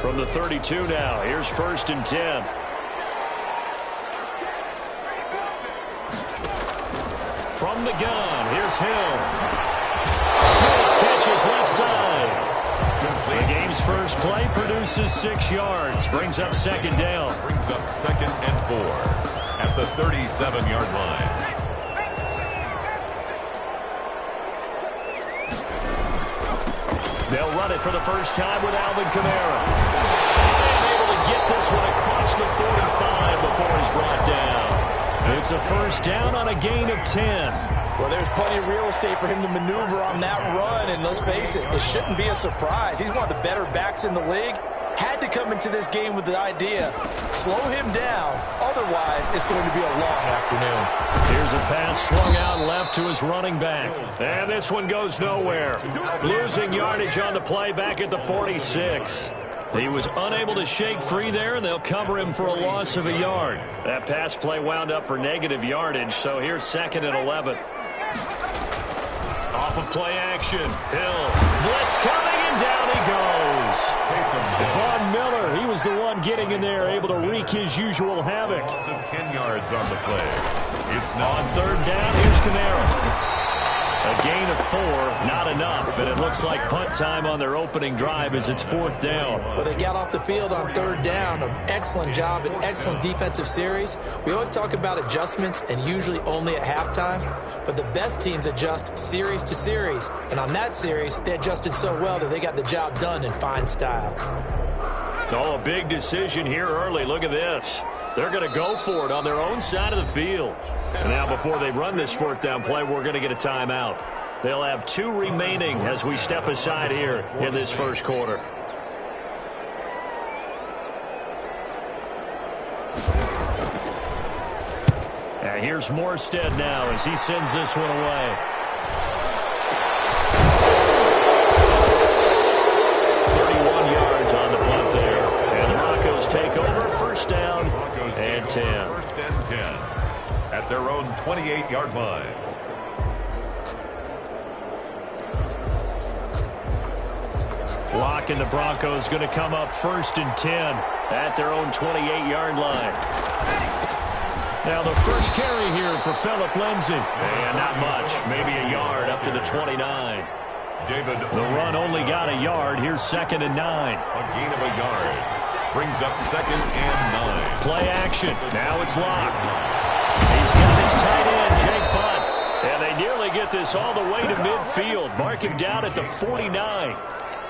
From the 32 now, here's 1st and 10. From the gun, here's Hill. Smith catches left side. The game's first play produces 6 yards. Brings up 2nd down. Brings up 2nd and 4 at the 37-yard line. They'll run it for the first time with Alvin Kamara. And able to get this one across the 45 before he's brought down. It's a 1st down on a gain of 10. Well, there's plenty of real estate for him to maneuver on that run, and let's face it, it shouldn't be a surprise. He's one of the better backs in the league. Had to come into this game with the idea, slow him down, otherwise it's going to be a long afternoon. Here's a pass swung out left to his running back. And this one goes nowhere. Losing yardage on the play back at the 46. He was unable to shake free there, and they'll cover him for a loss of a yard. That pass play wound up for negative yardage, so here's 2nd and 11. Off of play action. Hill. Blitz coming, and down he goes. Von Miller, he was the one getting in there, able to wreak his usual havoc. Loss of 10 yards on the play. It's now on 3rd down, here's Kamara. A gain of 4, not enough, and it looks like punt time on their opening drive as it's 4th down. Well, they got off the field on 3rd down. An excellent job, an excellent defensive series. We always talk about adjustments and usually only at halftime, but the best teams adjust series to series, and on that series, they adjusted so well that they got the job done in fine style. Oh, a big decision here early. Look at this. They're going to go for it on their own side of the field. And now before they run this 4th down play, we're going to get a timeout. They'll have 2 remaining as we step aside here in this 1st quarter. And here's Morstead now as he sends this one away. 31 yards on the punt there. And the Broncos take over. 1st down and 10. 1st and 10 at their own 28-yard line. Locke and the Broncos going to come up 1st and 10 at their own 28-yard line. Now the first carry here for Phillip Lindsay. And not much, maybe a yard up to the 29. David, the run only got a yard. Here's 2nd and 9. A gain of a yard. Brings up 2nd and 9. Play action. Now it's Locke. He's got his tight end, Jake Butt. And they nearly get this all the way to midfield. Mark him down at the 49.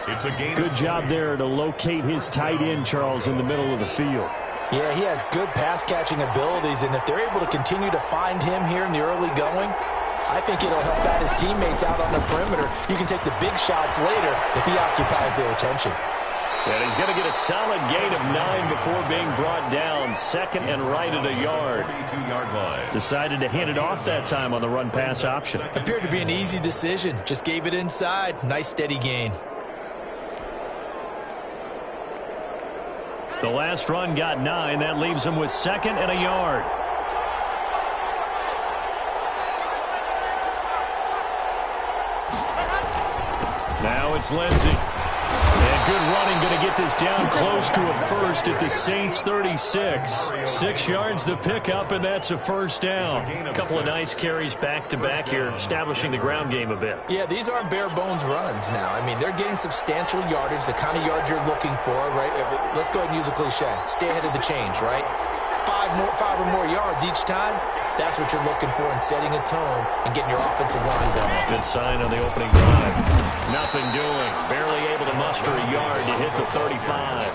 It's a gain. Good job there to locate his tight end, Charles, in the middle of the field. Yeah, he has good pass-catching abilities, and if they're able to continue to find him here in the early going, I think it'll help out his teammates out on the perimeter. You can take the big shots later if he occupies their attention. And he's going to get a solid gain of 9 before being brought down. 2nd and right at a yard. 42-yard line. Decided to hand it off that time on the run-pass option. Appeared to be an easy decision. Just gave it inside. Nice steady gain. The last run got 9. That leaves him with 2nd and a yard. Now it's Lindsay. And good running, going to get this down close to a 1st at the Saints 36. 6 yards the pickup, and that's a 1st down. A couple of nice carries back-to-back here, establishing the ground game a bit. Yeah, these aren't bare-bones runs now. I mean, they're getting substantial yardage, the kind of yards you're looking for, right? Let's go ahead and use a cliche. Stay ahead of the change, right? 5 or more yards each time. That's what you're looking for in setting a tone and getting your offensive line going. Good sign on the opening drive. Nothing doing. Barely able to muster a yard to hit the 35.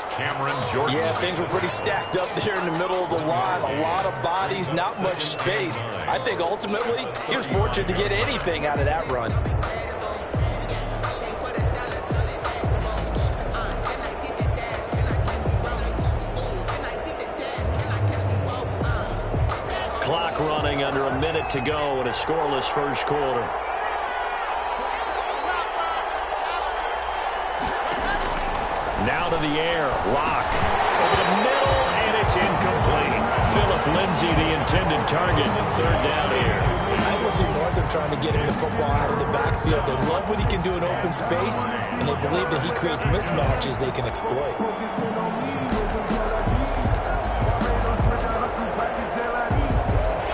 Cameron Jordan. Yeah, things were pretty stacked up there in the middle of the line. A lot of bodies, not much space. I think ultimately he was fortunate to get anything out of that run. Clock running under a minute to go in a scoreless 1st quarter. Now to the air. Locke over the middle, and It's incomplete. Philip Lindsay, the intended target. Third down here. I will see more of them trying to get him the football out of the backfield. They love what he can do in open space, and they believe that he creates mismatches they can exploit.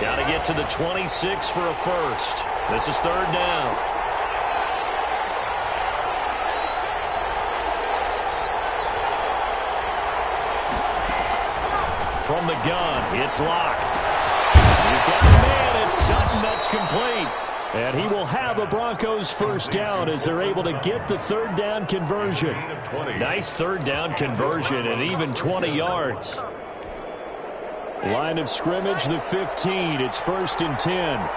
Got to get to the 26 for a first. This is third down. From the gun, it's Locke. He's got a man. It's Sutton. That's complete. And he will have a Broncos first down as they're able to get the third down conversion. Nice third down conversion and even 20 yards. Line of scrimmage, the 15. It's 1st and 10.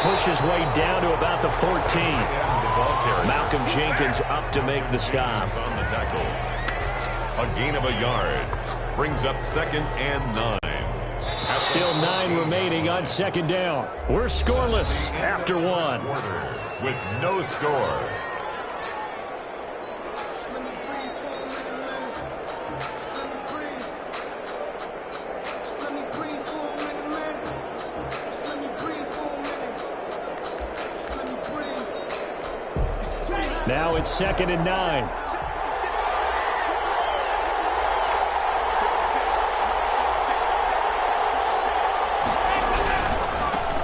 Push his way down to about the 14. Malcolm Jenkins up to make the stop. On the tackle. A gain of a yard. Brings up 2nd and 9. Still 9 remaining on 2nd down. We're scoreless after 1. With no score. Now it's 2nd and 9.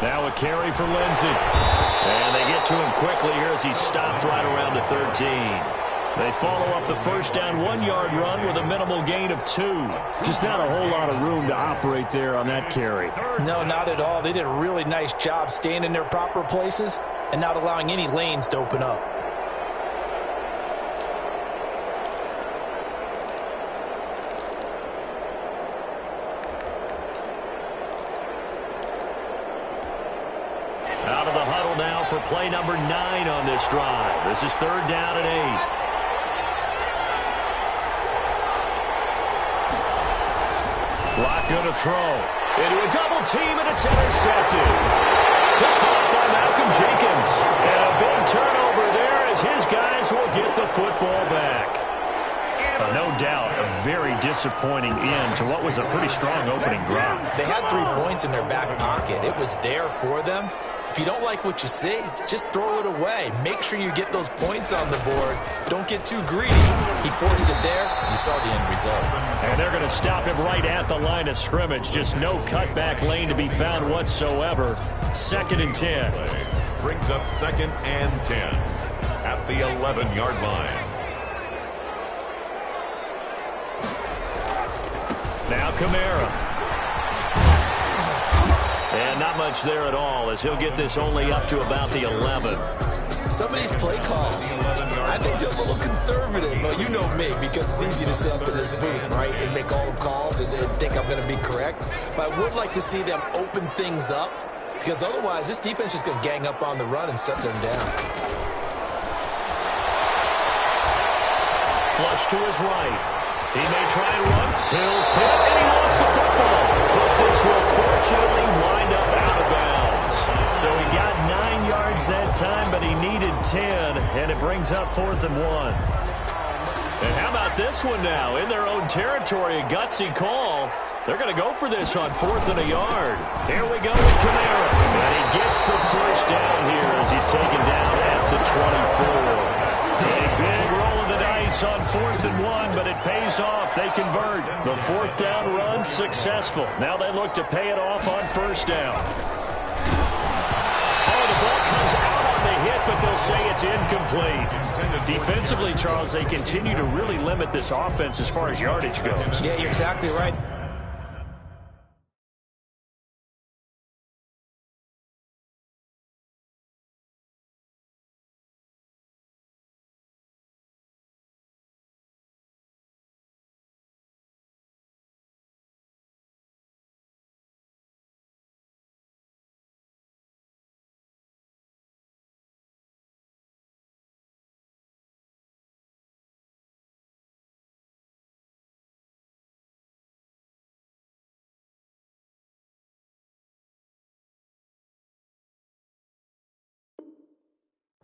Now a carry for Lindsay. And they get to him quickly here as he stopped right around the 13. They follow up the first down 1-yard run with a minimal gain of 2. Just not a whole lot of room to operate there on that carry. No, not at all. They did a really nice job staying in their proper places and not allowing any lanes to open up. Out of the huddle now for play number 9 on this drive. This is 3rd down and 8. Lock going to throw. Into a double team, and it's intercepted. Picked up by Malcolm Jenkins. And a big turnover there as his guys will get the football back. No doubt a very disappointing end to what was a pretty strong opening drive. They had 3 points in their back pocket. It was there for them. If you don't like what you see, just throw it away. Make sure you get those points on the board. Don't get too greedy. He forced it there. You saw the end result. And they're going to stop him right at the line of scrimmage. Just no cutback lane to be found whatsoever. 2nd and 10. Brings up 2nd and 10 at the 11-yard line. Now Kamara. And not much there at all as he'll get this only up to about the 11. Some of these play calls, I think they're a little conservative. But you know me, because it's easy to sit up in this booth, right, and make all the calls and think I'm going to be correct. But I would like to see them open things up, because otherwise this defense is going to gang up on the run and shut them down. Flush to his right. He may try and run. Hill's hit, and he lost the football. But this will fortunately wind up out of bounds. So he got 9 yards that time, but he needed 10, and it brings up 4th and 1. And how about this one now? In their own territory, a gutsy call. They're going to go for this on 4th and a yard. Here we go with Kamara. And he gets the first down here as he's taken down at the 24. A big roll of the dice on 4th and 1, but it pays off. They convert. The 4th down run successful. Now they look to pay it off on 1st down. Oh, the ball comes out on the hit, but they'll say it's incomplete. Defensively, Charles, they continue to really limit this offense as far as yardage goes. Yeah, you're exactly right.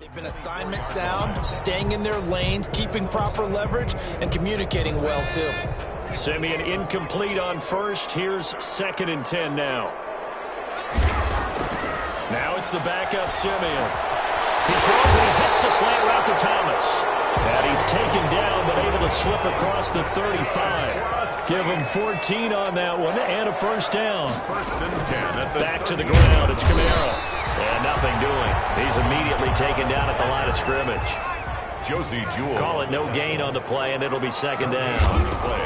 They've been assignment sound, staying in their lanes, keeping proper leverage, and communicating well, too. Simeon incomplete on first. Here's 2nd and 10 now. Now it's the backup Simeon. He throws and he hits the slant route to Thomas. And he's taken down but able to slip across the 35. Give him 14 on that one and a first down. 1st and 10. Back to the ground. It's Kamara. And nothing doing. He's immediately taken down at the line of scrimmage. Josie Jewell. Call it no gain on the play, and it'll be 2nd down. Play.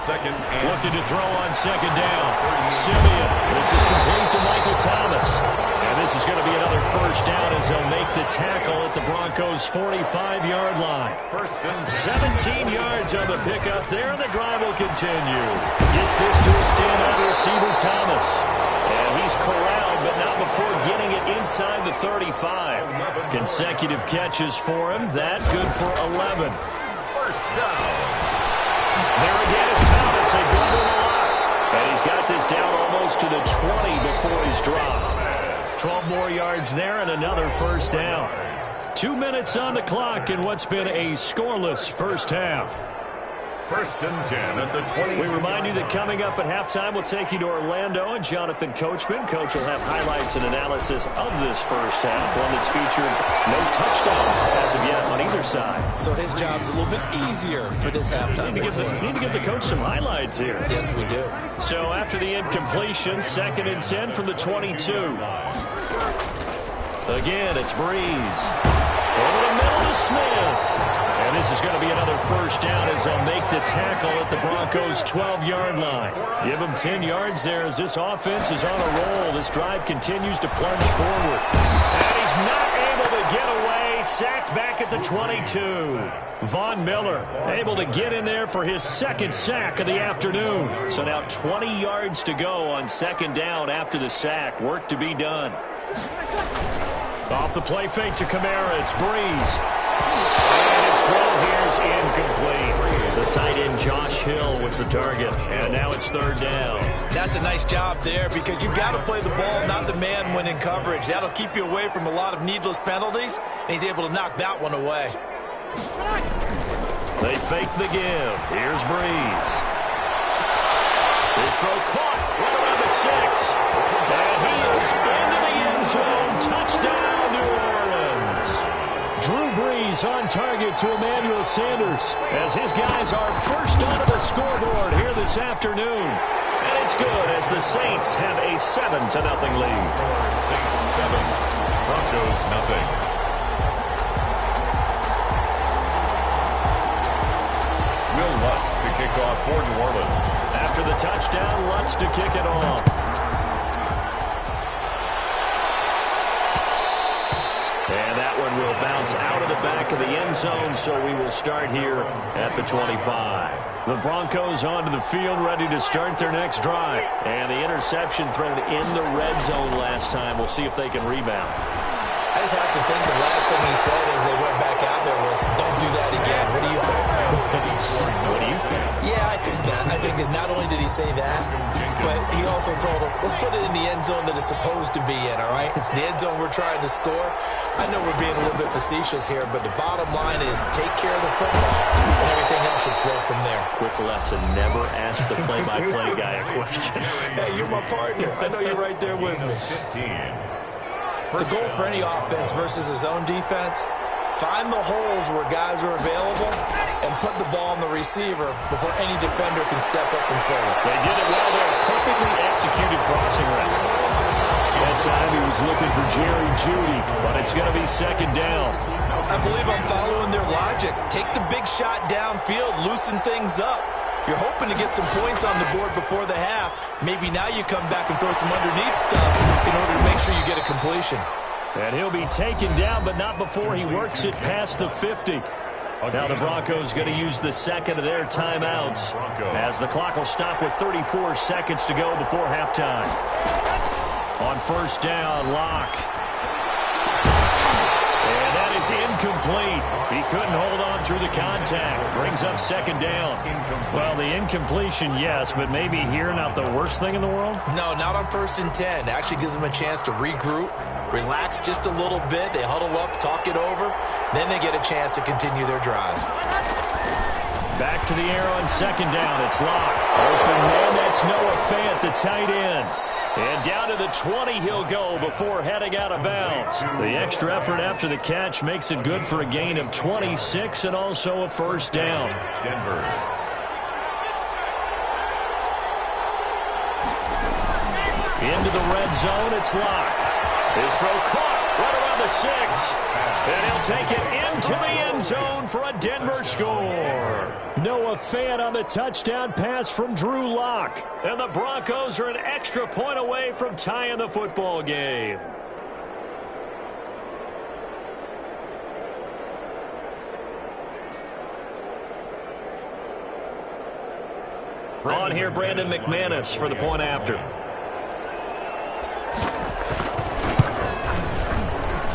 2nd and Looking to throw on 2nd down. Simeon. This is complete to Michael Thomas. And this is going to be another first down as they'll make the tackle at the Broncos' 45-yard line. 1st and 17 yards on the pickup there, and the drive will continue. Gets this to a standout receiver, Thomas. And he's corralled, but not before getting it inside the 35. Consecutive catches for him. That good for 11. 1st down. There again is Thomas. They brought him a lot. And he's got this down almost to the 20 before he's dropped. 12 more yards there and another first down. 2 minutes on the clock in what's been a scoreless first half. 1st and 10 at the 20. We remind you that coming up at halftime, we'll take you to Orlando and Jonathan Coachman. Coach will have highlights and analysis of this first half, one that's featured no touchdowns as of yet on either side. So his job's a little bit easier for this halftime. We need to give the coach some highlights here. Yes, we do. So after the incompletion, 2nd and 10 from the 22. Again, it's Breeze. Over the middle to Smith. And this is going to be another first down as they'll make the tackle at the Broncos' 12-yard line. Give them 10 yards there as this offense is on a roll. This drive continues to plunge forward. And he's not able to get away. Sacked back at the 22. Von Miller able to get in there for his 2nd sack of the afternoon. So now 20 yards to go on 2nd down after the sack. Work to be done. Off the play fake to Kamara. It's Breeze. And his throw here's incomplete. The tight end Josh Hill was the target. And now it's 3rd down. That's a nice job there because you've got to play the ball, not the man when in coverage. That'll keep you away from a lot of needless penalties, and he's able to knock that one away. They fake the give. Here's Breeze. His throw caught right around the 6. And he is into the end zone. Touchdown, New Orleans. Drew Brees on target to Emmanuel Sanders as his guys are first onto the scoreboard here this afternoon. And it's good as the Saints have a 7-0 lead. Saints 7, Broncos nothing. Will Lutz to kick off for New Orleans. After the touchdown, Lutz to kick it off. And that one will bounce out of the back of the end zone, so we will start here at the 25. The Broncos onto the field, ready to start their next drive. And the interception thrown in the red zone last time. We'll see if they can rebound. I just have to think the last thing he said as they went back out there was, don't do that again. What do you think? What do you think? Yeah, I think that. I think that not only did he say that, but he also told him, let's put it in the end zone that it's supposed to be in, all right? The end zone we're trying to score. I know we're being a little bit facetious here, but the bottom line is take care of the football, and everything else should flow from there. Quick lesson, never ask the play-by-play guy a question. Hey, you're my partner. I know you're right there with me. 15. The goal for any offense versus his own defense, find the holes where guys are available and put the ball on the receiver before any defender can step up and fill it. They did it well there. Perfectly executed crossing route. That time he was looking for Jerry Jeudy, but it's going to be 2nd down. I believe I'm following their logic. Take the big shot downfield, loosen things up. You're hoping to get some points on the board before the half. Maybe now you come back and throw some underneath stuff in order to make sure you get a completion. And he'll be taken down, but not before he works it past the 50. Now the Broncos going to use the 2nd of their timeouts as the clock will stop with 34 seconds to go before halftime. On 1st down, Locke. And that is incomplete. He couldn't hold on through the contact. Brings up second down. Well, the incompletion, yes, but maybe here not the worst thing in the world? No, not on 1st and 10. Actually gives them a chance to regroup, relax just a little bit. They huddle up, talk it over. Then they get a chance to continue their drive. Back to the air on second down. It's Locke. Open man, that's Noah Fant, the tight end. And down to the 20 he'll go before heading out of bounds. The extra effort after the catch makes it good for a gain of 26 and also a first down. Denver. Into the red zone, it's Locke. His throw caught right around the 6. And he'll take it into the end zone for a Denver score. Noah Fant on the touchdown pass from Drew Lock. And the Broncos are an extra point away from tying the football game. On here, Brandon McManus for the point after.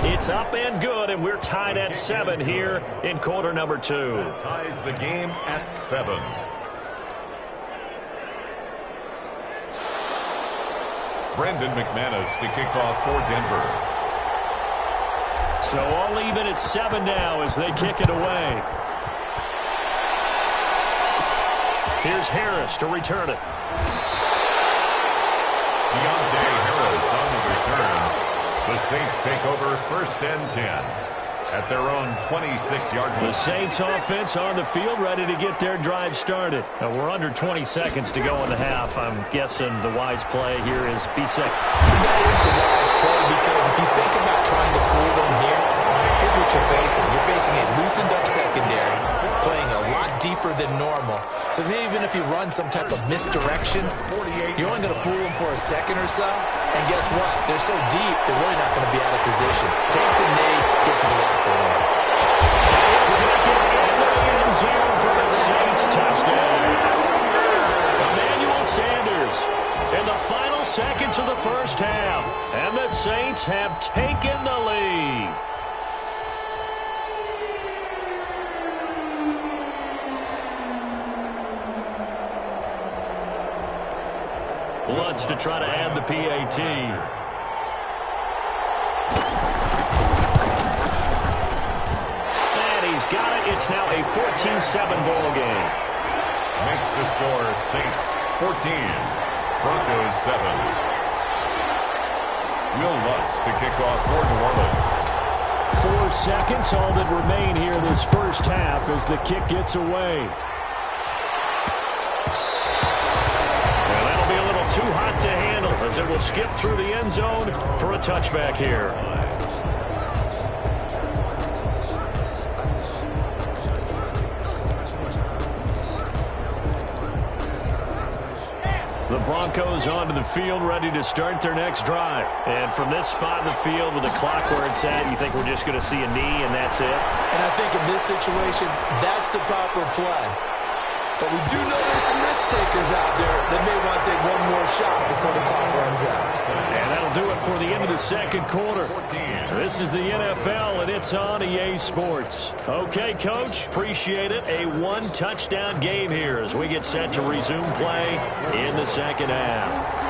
It's up and good, and we're tied at 7 here in quarter number 2. That ties the game at 7. Brendan McManus to kick off for Denver. So all even at 7 now as they kick it away. Here's Harris to return it. Deontay Harris on the return. The Saints take over 1st and 10 at their own 26-yard line. The Saints offense on the field ready to get their drive started. Now we're under 20 seconds to go in the half. I'm guessing the wise play here is be safe. That is the wise play because if you think about trying to fool them here, here's what you're facing. You're facing a loosened up secondary, playing a lot deeper than normal. So even if you run some type of misdirection, you're only going to fool them for a second or so. And guess what? They're so deep, they're really not going to be out of position. Take the knee, get to the locker room. Take it into the end zone for the Saints touchdown. Emmanuel Sanders in the final seconds of the first half. And the Saints have taken the lead. Lutz to try to add the PAT. And he's got it. It's now a 14-7 ball game. Makes the score Saints 14, Broncos 7. Will Lutz to kick off for New Orleans. 4 seconds, all that remain here this first half as the kick gets away. Too hot to handle as it will skip through the end zone for a touchback here. The Broncos onto the field ready to start their next drive. And from this spot in the field with the clock where it's at, you think we're just going to see a knee and that's it? And I think in this situation, that's the proper play. But we do know there's some risk takers out there that may want to take one more shot before the clock runs out. And that'll do it for the end of the second quarter. This is the NFL, and it's on EA Sports. Okay, Coach, appreciate it. A 1-touchdown game here as we get set to resume play in the second half.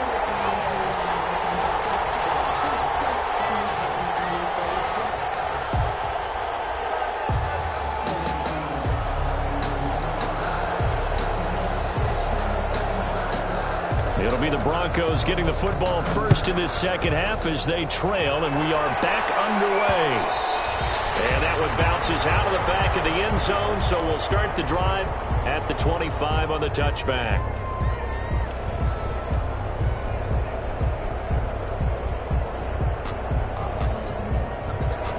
It'll be the Broncos getting the football first in this second half as they trail, and we are back underway. And that one bounces out of the back of the end zone, so we'll start the drive at the 25 on the touchback.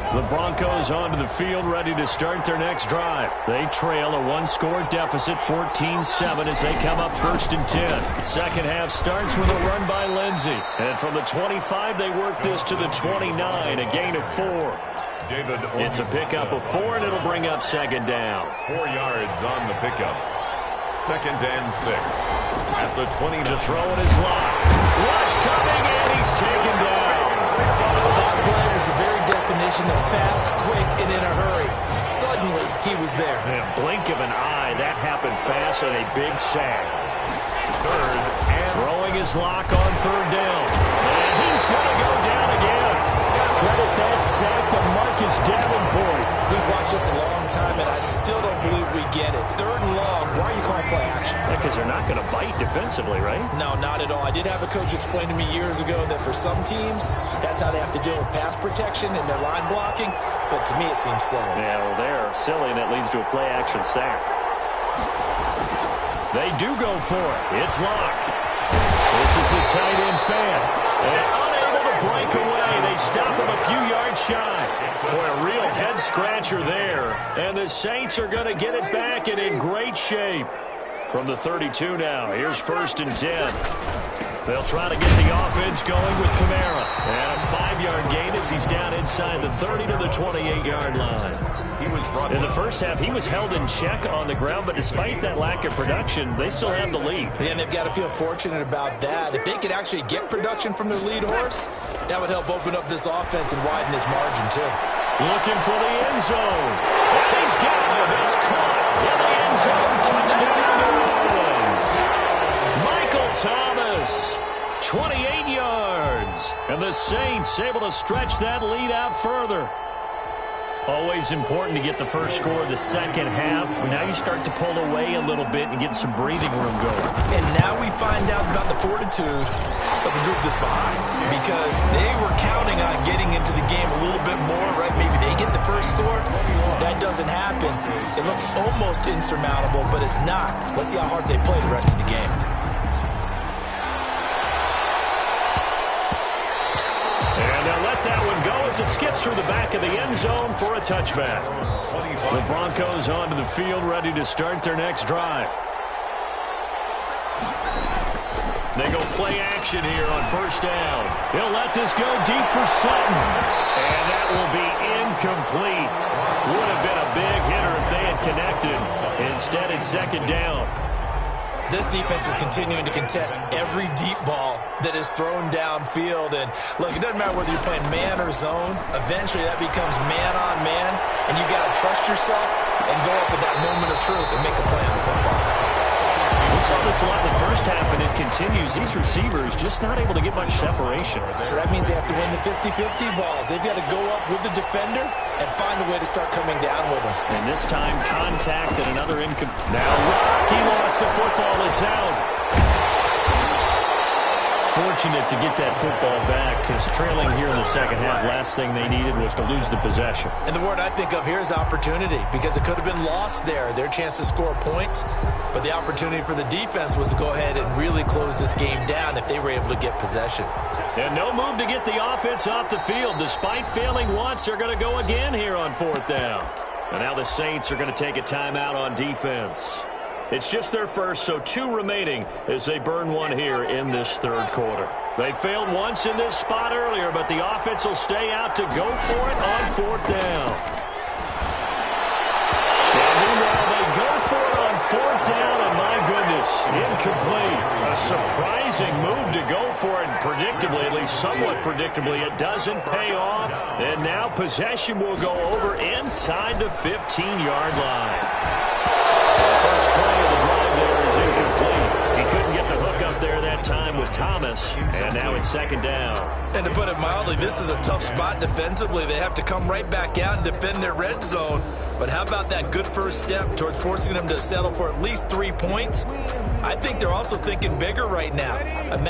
The Broncos onto the field ready to start their next drive. They trail a 1-score deficit, 14-7 as they come up 1st and 10. Second half starts with a run by Lindsey. And from the 25, they work this to the 29, a gain of 4. It's a pickup of 4, and it'll bring up second down. 4 yards on the pickup. 2nd and 6 at the 20. To throw it is Locke. Rush coming, and he's taken down. That play was the very definition of fast, quick, and in a he was there. Yeah, blink of an eye. That happened fast and a big sack. Third and Throwing his lock on third down. And he's going to go down again. Credit that sack to Marcus Davenport. We've watched this a long time, and I still don't believe we get it. Third and long, why are you calling play action? Because they're not going to bite defensively, right? No, not at all. I did have a coach explain to me years ago that for some teams, that's how they have to deal with pass protection and their line blocking. But to me, it seems silly. Yeah, well, they're silly, and it leads to a play-action sack. They do go for it. It's Locke. This is the tight end fan. And unable to break away. They stop him a few yards shy. Boy, a real head-scratcher there. And the Saints are going to get it back and in great shape. From the 32 now, here's 1st and 10. They'll try to get the offense going with Kamara. And a 5-yard gain as he's down inside the 30 to the 28-yard line. In the first half, he was held in check on the ground, but despite that lack of production, they still have the lead. Yeah, and they've got to feel fortunate about that. If they could actually get production from their lead horse, that would help open up this offense and widen this margin, too. Looking for the end zone. And he's got him. It's caught in the end zone. Touchdown, New Orleans. Michael Thomas, 28 yards. And the Saints able to stretch that lead out further. Always important to get the first score of the second half. Now you start to pull away a little bit and get some breathing room going. And now we find out about the fortitude of the group that's behind, because they were counting on getting into the game a little bit more, right? Maybe they get the first score. That doesn't happen. It looks almost insurmountable, but it's not. Let's see how hard they play the rest of the game. And they'll let that one go as it skips through the back of the end zone for a touchback. The Broncos onto the field, ready to start their next drive. They go play action here on 1st down. He'll let this go deep for Sutton. And that will be incomplete. Would have been a big hitter if they had connected. Instead, it's 2nd down. This defense is continuing to contest every deep ball that is thrown downfield. And, look, it doesn't matter whether you're playing man or zone. Eventually, that becomes man-on-man, and you got to trust yourself and go up at that moment of truth and make a play on the football. We saw this a lot in the first half, and it continues. These receivers just not able to get much separation. So that means they have to win the 50-50 balls. They've got to go up with the defender and find a way to start coming down with them. And this time, contact and another Now, Rock, he lost the football. It's out. Fortunate to get that football back, because trailing here in the second half, last thing they needed was to lose the possession. And the word I think of here is opportunity, because it could have been lost there, their chance to score points. But the opportunity for the defense was to go ahead and really close this game down if they were able to get possession. And no move to get the offense off the field. Despite failing once, they're going to go again here on 4th down. And now the Saints are going to take a timeout on defense. It's just their first, so 2 remaining as they burn one here in this 3rd quarter. They failed once in this spot earlier, but the offense will stay out to go for it on 4th down. And meanwhile, they go for it on 4th down, and my goodness, incomplete. A surprising move to go for it, and predictably, at least somewhat predictably, it doesn't pay off. And now possession will go over inside the 15-yard line. First play of the drive there is incomplete. He couldn't get the hook up there that time with Thomas, and now it's 2nd down. And to put it mildly, this is a tough spot defensively. They have to come right back out and defend their red zone. But how about that good first step towards forcing them to settle for at least 3 points? I think they're also thinking bigger right now.